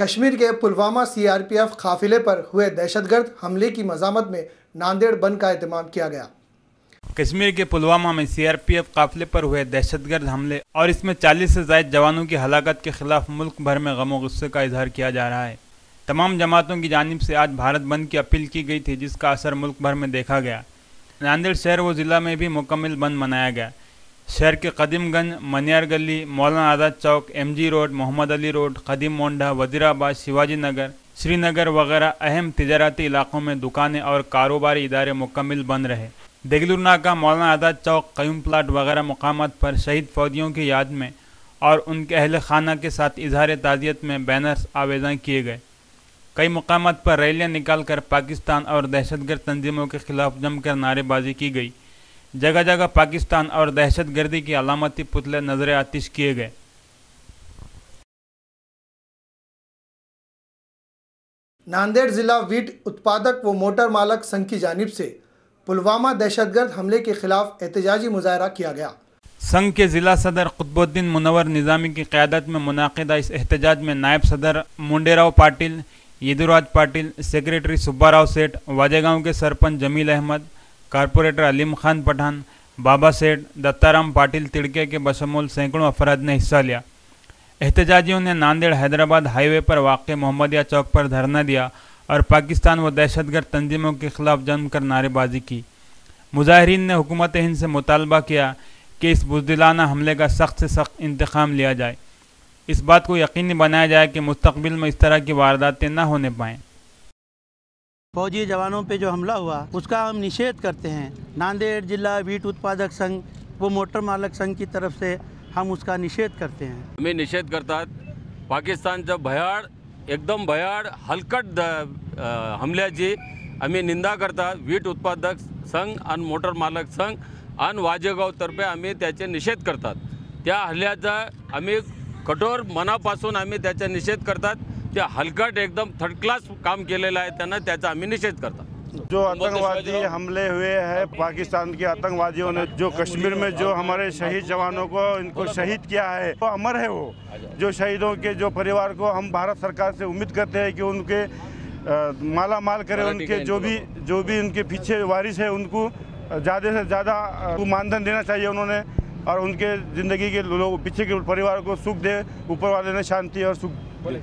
कश्मीर के पुलवामा सीआरपीएफ काफिले पर हुए दहशतगर्द हमले की मज़ामत में नांदेड़ बंद का एहतमाम किया गया। कश्मीर के पुलवामा में सीआरपीएफ काफिले पर हुए दहशतगर्द हमले और इसमें 40 से ज़ायद जवानों की हलाकत के खिलाफ मुल्क भर में गम और गुस्से का इजहार किया जा रहा है। तमाम जमातों की जानिब से आज भारत बंद की अपील की गई थी, जिसका असर मुल्क भर में देखा गया। नांदेड़ शहर व ज़िला में भी मुकम्मल बंद मनाया गया। शहर के कदीमगंज, Maniyar Gali, Maulana Azad Chowk, MG road, Mohammed Ali road, Kadim Mondha, Wazirabad, Shivaji Nagar, Srinagar वगैरह अहम तिजारती इलाकों में दुकानें और कारोबारी इदारे मुकम्मल बंद रहे। देगलूर नाका, मौलाना आज़ाद चौक, कयूम प्लाट वगैरह मकामात पर शहीद फौजियों की याद में और उनके अहल खाना के साथ इजहार ताज़ियत में बैनर्स आवेदन किए गए। कई मकामात पर रैलियाँ निकाल कर पाकिस्तान और दहशतगर्द तंजीमों के खिलाफ जमकर नारेबाजी की गई। जगह जगह पाकिस्तान और दहशतगर्दी की अलामती पुतले नजर आतिश किए गए। नांदेड़ जिला वीट उत्पादक व मोटर मालक संघ की जानिब से पुलवामा दहशतगर्द हमले के खिलाफ एहतजाजी मुजाहरा किया गया। संघ के जिला सदर कुतुबुद्दीन मुनव्वर निज़ामी की क़यादत में मुनाकिदा इस एहतजाज में नायब सदर मुंडेराव पाटिल, यदुराज पाटिल, सेक्रेटरी सुब्बाराव सेठ, वाजेगांव के सरपंच जमील अहमद, कारपोरेटर अलीम खान पठान, बाबा सेठ, दत्ताराम पाटिल तिड़के के बशमूल सैकड़ों अफराद ने हिस्सा लिया। एहतजाजियों ने नांदेड़ हैदराबाद हाईवे पर वाक़ मोहम्मदिया चौक पर धरना दिया और पाकिस्तान व दहशतगर्द तंजीमों के खिलाफ जमकर नारेबाजी की। मुजाहिरीन ने हुकूमत हिंद से मुतालबा किया कि इस बुज़दिलाना हमले का सख्त से सख्त इंतकाम लिया जाए। इस बात को यकीनी बनाया जाए कि मुस्तकबिल में इस तरह की वारदातें न होने पाएँ। फौजी जवानों पे जो हमला हुआ उसका हम निषेध करते हैं। नांदेड़ जिला वीट उत्पादक संघ व मोटर मालक संघ की तरफ से हम उसका निषेध करते हैं। आम्ही निषेध करतात पाकिस्तानचं एकदम भयाड हलकट हमल्याची आम्ही निंदा करतात। वीट उत्पादक संघ आणि मोटर मालक संघ आणि वाजेगाव तर्फे आम्ही त्याचे निषेध करतात। त्या हल्ल्याचा आम्ही कठोर मनापासून आम्ही त्याचा निषेध करतात। त्या हलकट एकदम थर्ड क्लास काम केलेलं आहे, त्यांना त्याचा आम्ही निषेध करतात। जो आतंकवादी हमले हुए हैं पाकिस्तान के आतंकवादियों ने, जो कश्मीर में जो हमारे शहीद जवानों को इनको शहीद किया है, वो अमर है। वो जो शहीदों के जो परिवार को हम भारत सरकार से उम्मीद करते हैं कि उनके माला माल करें, उनके जो भी उनके पीछे वारिस है उनको ज़्यादा से ज़्यादा मानधन देना चाहिए उन्होंने, और उनके ज़िंदगी के लोग पीछे के परिवार को सुख दे, ऊपर वाले ने शांति और सुख दे।